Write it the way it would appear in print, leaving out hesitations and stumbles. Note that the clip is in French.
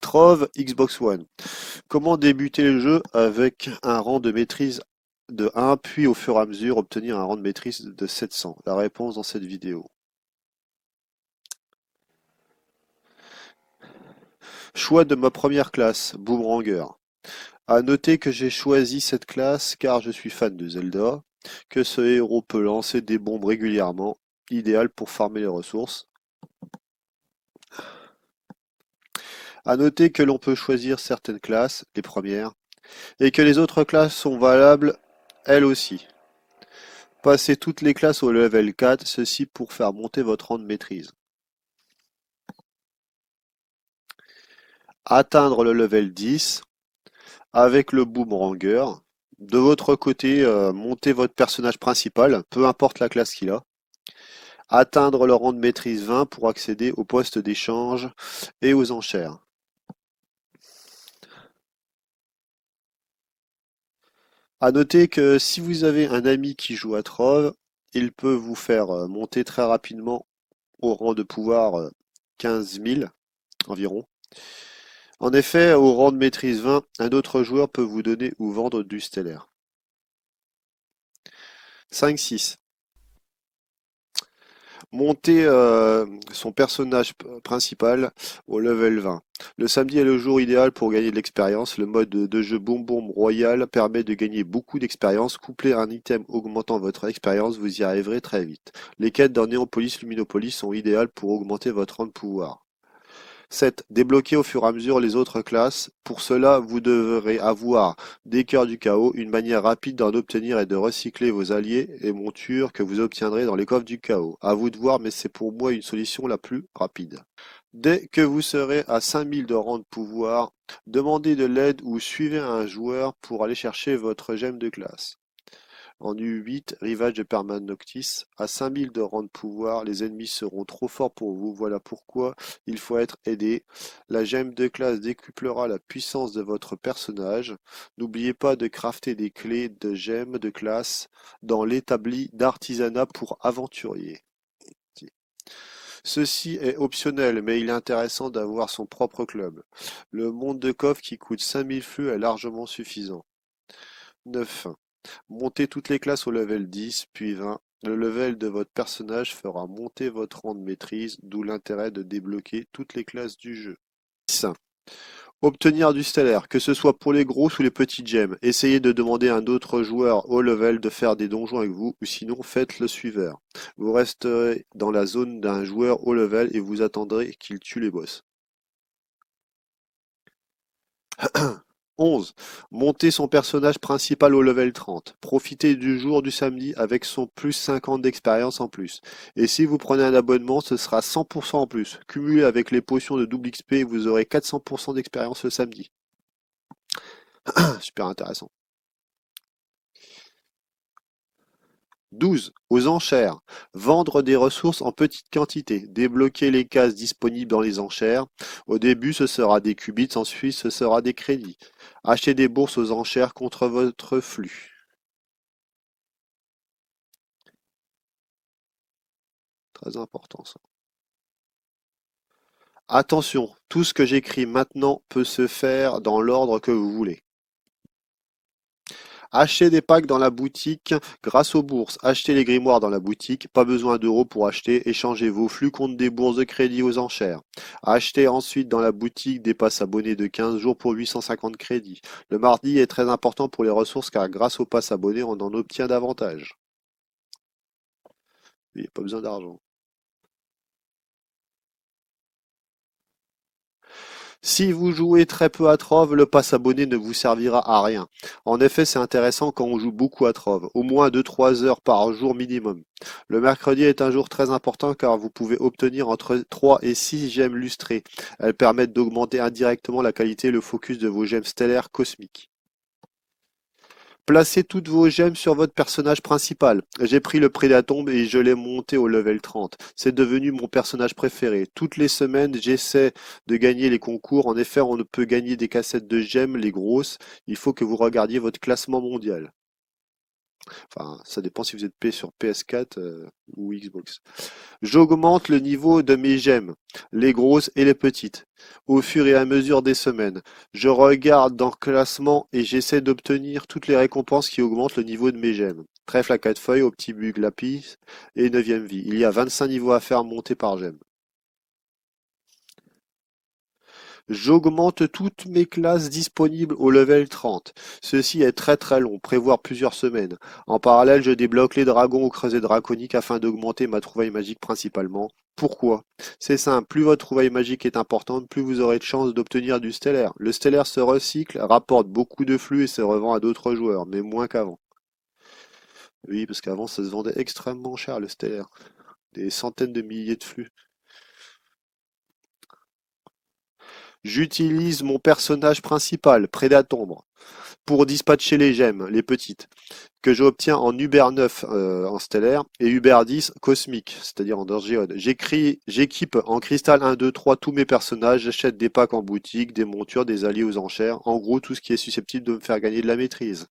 Trove Xbox One. Comment débuter le jeu avec un rang de maîtrise de 1, puis au fur et à mesure obtenir un rang de maîtrise de 700? La réponse dans cette vidéo. Choix de ma première classe, Boomeраnger. À noter que j'ai choisi cette classe car je suis fan de Zelda, que ce héros peut lancer des bombes régulièrement, idéal pour farmer les ressources. À noter que l'on peut choisir certaines classes, les premières, et que les autres classes sont valables elles aussi. Passez toutes les classes au level 4, ceci pour faire monter votre rang de maîtrise. Atteindre le level 10 avec le Boomeраnger. De votre côté, montez votre personnage principal, peu importe la classe qu'il a. Atteindre le rang de maîtrise 20 pour accéder au poste d'échange et aux enchères. À noter que si vous avez un ami qui joue à Trove, il peut vous faire monter très rapidement au rang de pouvoir 15 000 environ. En effet, au rang de maîtrise 20, un autre joueur peut vous donner ou vendre du stellaire. 5-6. Monter son personnage principal au level 20. Le samedi est le jour idéal pour gagner de l'expérience. Le mode de jeu Boom Boom Royal permet de gagner beaucoup d'expérience. Couplez un item augmentant votre expérience, vous y arriverez très vite. Les quêtes dans Néopolis Luminopolis sont idéales pour augmenter votre rang de pouvoir. 7. Débloquer au fur et à mesure les autres classes. Pour cela, vous devrez avoir des cœurs du chaos. Une manière rapide d'en obtenir est de recycler vos alliés et montures que vous obtiendrez dans les coffres du chaos. À vous de voir, mais c'est pour moi une solution la plus rapide. Dès que vous serez à 5000 de rang de pouvoir, demandez de l'aide ou suivez un joueur pour aller chercher votre gemme de classe. En U8, Rivage de Permanoctis, à 5000 de rang de pouvoir, les ennemis seront trop forts pour vous, voilà pourquoi il faut être aidé. La gemme de classe décuplera la puissance de votre personnage. N'oubliez pas de crafter des clés de gemmes de classe dans l'établi d'artisanat pour aventuriers. Ceci est optionnel, mais il est intéressant d'avoir son propre club. Le monde de coffre qui coûte 5000 flux est largement suffisant. 9. Montez toutes les classes au level 10, puis 20. Le level de votre personnage fera monter votre rang de maîtrise, d'où l'intérêt de débloquer toutes les classes du jeu. 10. Obtenir du stellaire, que ce soit pour les grosses ou les petites gemmes. Essayez de demander à un autre joueur haut level de faire des donjons avec vous, ou sinon faites le suiveur. Vous resterez dans la zone d'un joueur haut level et vous attendrez qu'il tue les boss. 11. Monter son personnage principal au level 30. Profitez du jour du samedi avec son plus 50 d'expérience en plus. Et si vous prenez un abonnement, ce sera 100% en plus. Cumulé avec les potions de double XP, vous aurez 400% d'expérience le samedi. Super intéressant. 12. Aux enchères. Vendre des ressources en petite quantité. Débloquer les cases disponibles dans les enchères. Au début, ce sera des qubits, ensuite ce sera des crédits. Achetez des bourses aux enchères contre votre flux. Très important ça. Attention, tout ce que j'écris maintenant peut se faire dans l'ordre que vous voulez. Achetez des packs dans la boutique grâce aux bourses. Achetez les grimoires dans la boutique. Pas besoin d'euros pour acheter. Échangez vos flux contre des bourses de crédit aux enchères. Achetez ensuite dans la boutique des passes abonnés de 15 jours pour 850 crédits. Le mardi est très important pour les ressources car grâce aux passes abonnés, on en obtient davantage. Il n'y a pas besoin d'argent. Si vous jouez très peu à Trove, le pass abonné ne vous servira à rien. En effet, c'est intéressant quand on joue beaucoup à Trove, au moins 2-3 heures par jour minimum. Le mercredi est un jour très important car vous pouvez obtenir entre 3 et 6 gemmes lustrées. Elles permettent d'augmenter indirectement la qualité et le focus de vos gemmes stellaires cosmiques. Placez toutes vos gemmes sur votre personnage principal. J'ai pris le Prédatombe et je l'ai monté au level 30. C'est devenu mon personnage préféré. Toutes les semaines, j'essaie de gagner les concours. En effet, on ne peut gagner des cassettes de gemmes, les grosses. Il faut que vous regardiez votre classement mondial. Enfin, ça dépend si vous êtes P sur PS4 ou Xbox. J'augmente le niveau de mes gemmes, les grosses et les petites, au fur et à mesure des semaines. Je regarde dans le classement et j'essaie d'obtenir toutes les récompenses qui augmentent le niveau de mes gemmes. Trèfle à 4 feuilles, au petit bug lapis et 9e vie. Il y a 25 niveaux à faire monter par gemme. J'augmente toutes mes classes disponibles au level 30. Ceci est très très long, prévoir plusieurs semaines. En parallèle, je débloque les dragons au creuset draconique afin d'augmenter ma trouvaille magique principalement. Pourquoi? C'est simple, plus votre trouvaille magique est importante, plus vous aurez de chances d'obtenir du stellaire. Le stellaire se recycle, rapporte beaucoup de flux et se revend à d'autres joueurs, mais moins qu'avant. Oui, parce qu'avant ça se vendait extrêmement cher le stellaire. Des centaines de milliers de flux. J'utilise mon personnage principal, Prédatombre, pour dispatcher les gemmes, les petites, que j'obtiens en Uber 9 en stellaire et Uber 10 cosmique, c'est-à-dire en Dorgeode. J'équipe en cristal 1, 2, 3 tous mes personnages, j'achète des packs en boutique, des montures, des alliés aux enchères, en gros tout ce qui est susceptible de me faire gagner de la maîtrise.